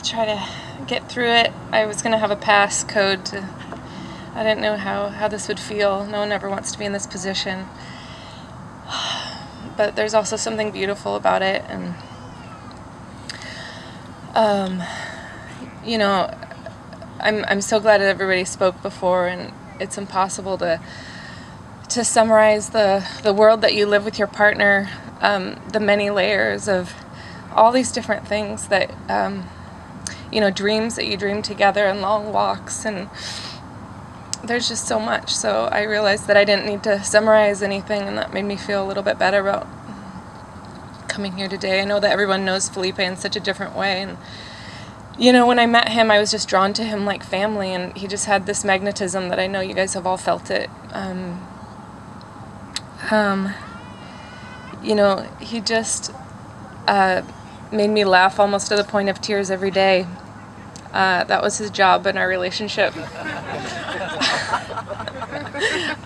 try to get through it. I was going to have a pass code to, I didn't know how this would feel. No one ever wants to be in this position. But there's also something beautiful about it, and you know, I'm so glad that everybody spoke before, and it's impossible to summarize the world that you live with your partner, the many layers of all these different things that, you know, dreams that you dream together and long walks, and there's just so much. So I realized that I didn't need to summarize anything, and that made me feel a little bit better about coming here today. I know that everyone knows Felipe in such a different way, and you know, when I met him, I was just drawn to him like family, and he just had this magnetism that I know you guys have all felt it. You know, he just made me laugh almost to the point of tears every day. That was his job in our relationship.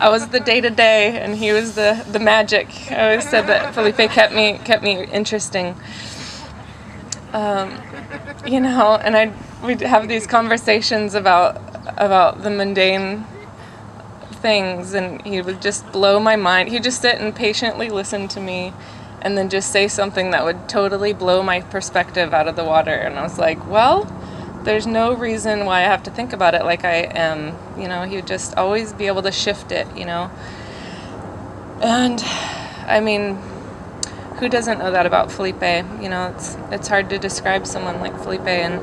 I was the day-to-day, and he was the magic. I always said that Felipe kept me interesting. You know, and we'd have these conversations about the mundane things, and he would just blow my mind. He'd just sit and patiently listen to me, and then just say something that would totally blow my perspective out of the water. And I was like, well, there's no reason why I have to think about it like I am. You know, he would just always be able to shift it, you know. And, I mean, who doesn't know that about Felipe? You know, it's hard to describe someone like Felipe. And,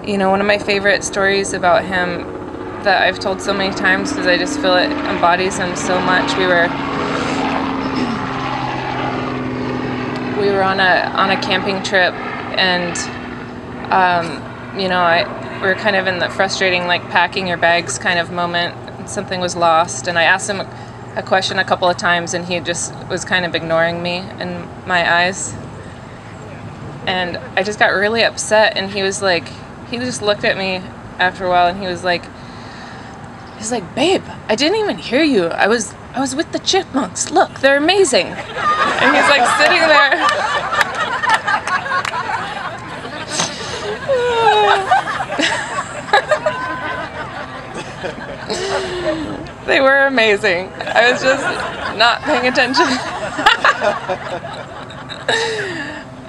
you know, one of my favorite stories about him that I've told so many times because I just feel it embodies him so much. We were on a camping trip, and you know, we were kind of in the frustrating, like, packing your bags kind of moment. Something was lost, and I asked him a question a couple of times, and he just was kind of ignoring me in my eyes, and I just got really upset. And he was like, he just looked at me after a while, and he was like, babe, I didn't even hear you. I was with the chipmunks. Look, they're amazing. And he's like sitting there. They were amazing. I was just not paying attention.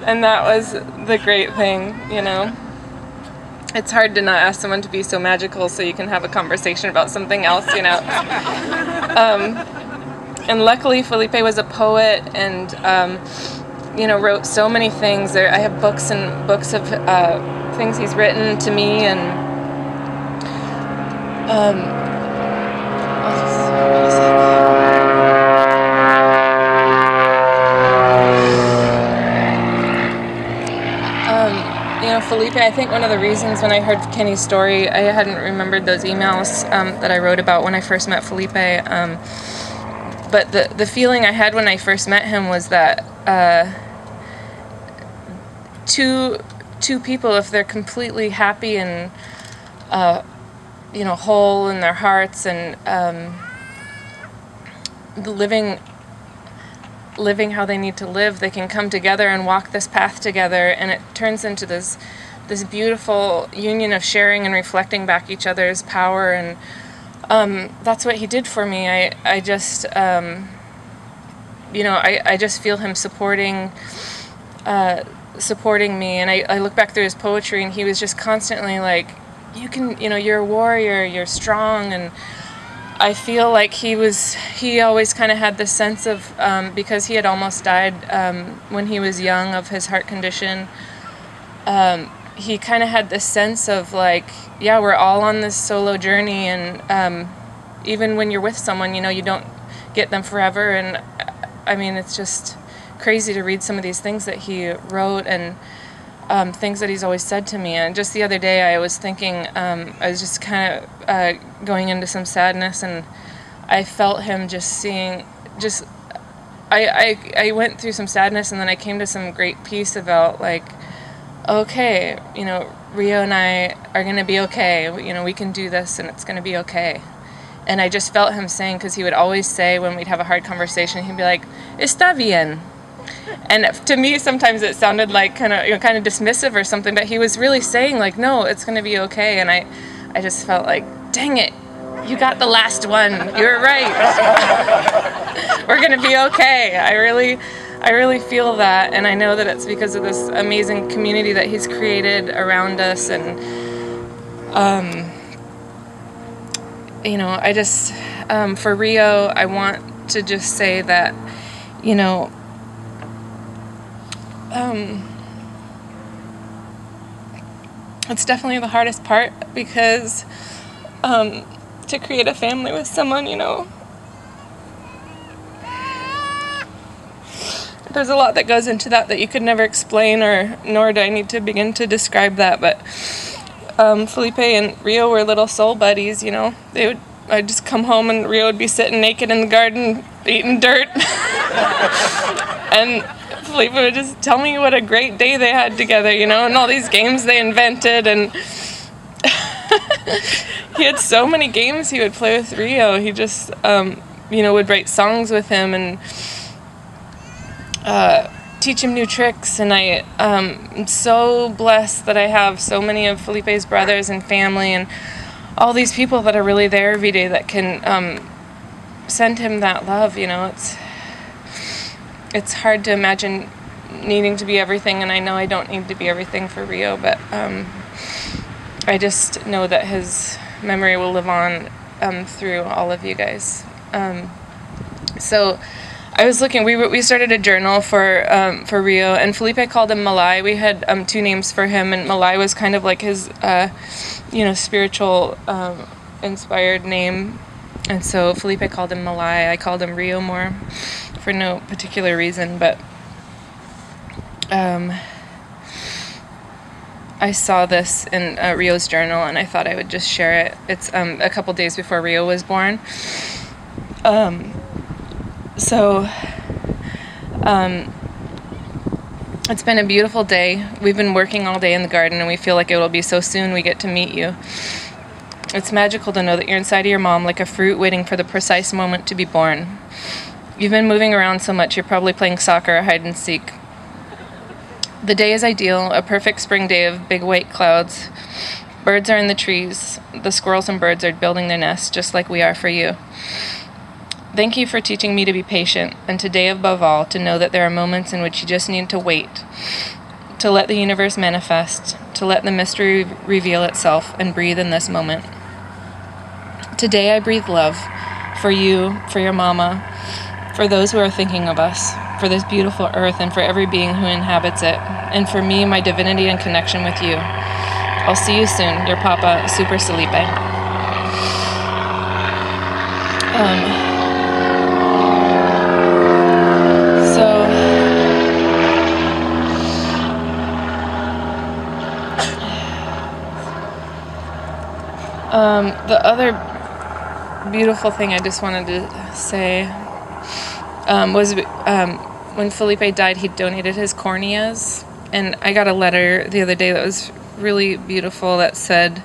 And that was the great thing, you know. It's hard to not ask someone to be so magical so you can have a conversation about something else, you know. And luckily Felipe was a poet, and you know, wrote so many things. I have books and books of things he's written to me, and you know, Felipe, I think one of the reasons when I heard Kenny's story, I hadn't remembered those emails that I wrote about when I first met Felipe. But the feeling I had when I first met him was that two people, if they're completely happy and you know, whole in their hearts, and living how they need to live, they can come together and walk this path together, and it turns into this beautiful union of sharing and reflecting back each other's power. And that's what he did for me. I just you know, I just feel him supporting me, and I look back through his poetry, and he was just constantly like, you can, you know, you're a warrior, you're strong. And I feel like he always kind of had this sense of, because he had almost died when he was young of his heart condition, he kind of had this sense of like, yeah, we're all on this solo journey, and even when you're with someone, you know, you don't get them forever. And I mean, it's just crazy to read some of these things that he wrote, and things that he's always said to me. And just the other day I was thinking, I was just kind of going into some sadness, and I felt him just seeing, just I went through some sadness, and then I came to some great peace about like, okay, you know, Rio and I are going to be okay, you know, we can do this, and it's going to be okay. And I just felt him saying, because he would always say when we'd have a hard conversation, he'd be like, está bien. And to me, sometimes it sounded like kind of dismissive or something, but he was really saying like, no, it's going to be okay. And I just felt like, dang it, you got the last one. You're right. We're going to be okay. I really feel that, and I know that it's because of this amazing community that he's created around us. And you know, I just for Rio, I want to just say that, you know, it's definitely the hardest part, because to create a family with someone, you know, there's a lot that goes into that you could never explain, nor do I need to begin to describe that. But Felipe and Rio were little soul buddies, you know. I'd just come home and Rio would be sitting naked in the garden eating dirt. And Felipe would just tell me what a great day they had together, you know, and all these games they invented. And he had so many games he would play with Rio. He just, you know, would write songs with him and teach him new tricks. And I'm so blessed that I have so many of Felipe's brothers and family and all these people that are really there every day that can send him that love, you know. It's hard to imagine needing to be everything, and I know I don't need to be everything for Rio, but I just know that his memory will live on through all of you guys. So I was looking, we started a journal for Rio, and Felipe called him Malai. We had 2 names for him, and Malai was kind of like his you know, spiritual inspired name. And so Felipe called him Malai. I called him Rio more for no particular reason, but I saw this in Rio's journal, and I thought I would just share it. It's a couple days before Rio was born. So it's been a beautiful day. We've been working all day in the garden, and we feel like it will be so soon we get to meet you. It's magical to know that you're inside of your mom like a fruit waiting for the precise moment to be born. You've been moving around so much, you're probably playing soccer or hide and seek. The day is ideal, a perfect spring day of big white clouds. Birds are in the trees. The squirrels and birds are building their nests just like we are for you. Thank you for teaching me to be patient, and today above all, to know that there are moments in which you just need to wait, to let the universe manifest, to let the mystery reveal itself and breathe in this moment. Today I breathe love for you, for your mama, for those who are thinking of us, for this beautiful earth, and for every being who inhabits it, and for me, my divinity and connection with you. I'll see you soon, your Papa, Super Felipe. The other beautiful thing I just wanted to say was when Felipe died, he donated his corneas, and I got a letter the other day that was really beautiful that said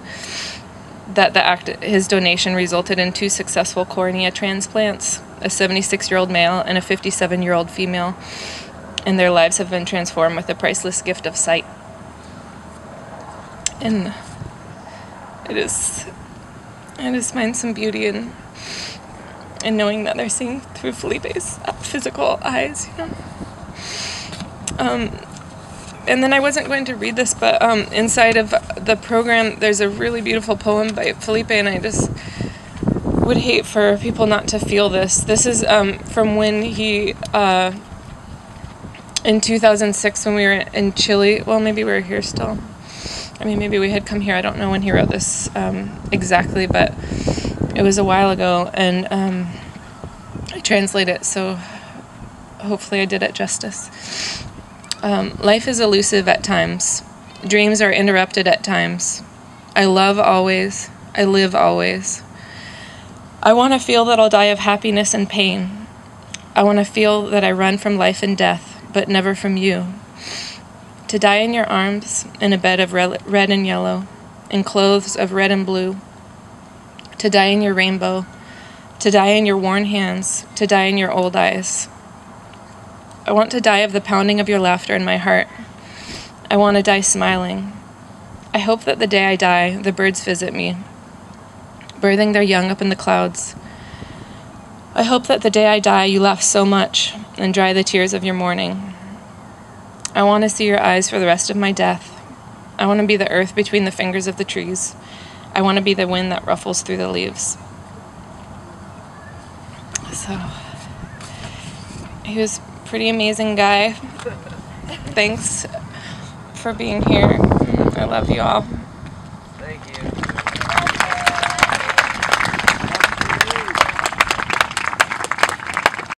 that his donation resulted in 2 successful cornea transplants, a 76-year-old male and a 57-year-old female, and their lives have been transformed with the priceless gift of sight. And I just find some beauty in knowing that they're seeing through Felipe's physical eyes, you know. And then I wasn't going to read this, but inside of the program, there's a really beautiful poem by Felipe, and I just would hate for people not to feel this. This is from when he, in 2006, when we were in Chile. Well, maybe we were here still. I mean, maybe we had come here. I don't know when he wrote this exactly, but it was a while ago, and I translate it, so hopefully I did it justice. Life is elusive at times. Dreams are interrupted at times. I love always. I live always. I want to feel that I'll die of happiness and pain. I want to feel that I run from life and death, but never from you. To die in your arms, in a bed of red and yellow, in clothes of red and blue. To die in your rainbow, to die in your worn hands, to die in your old eyes. I want to die of the pounding of your laughter in my heart. I want to die smiling. I hope that the day I die, the birds visit me, birthing their young up in the clouds. I hope that the day I die, you laugh so much and dry the tears of your mourning. I want to see your eyes for the rest of my death. I want to be the earth between the fingers of the trees. I want to be the wind that ruffles through the leaves. So, he was a pretty amazing guy. Thanks for being here. I love you all.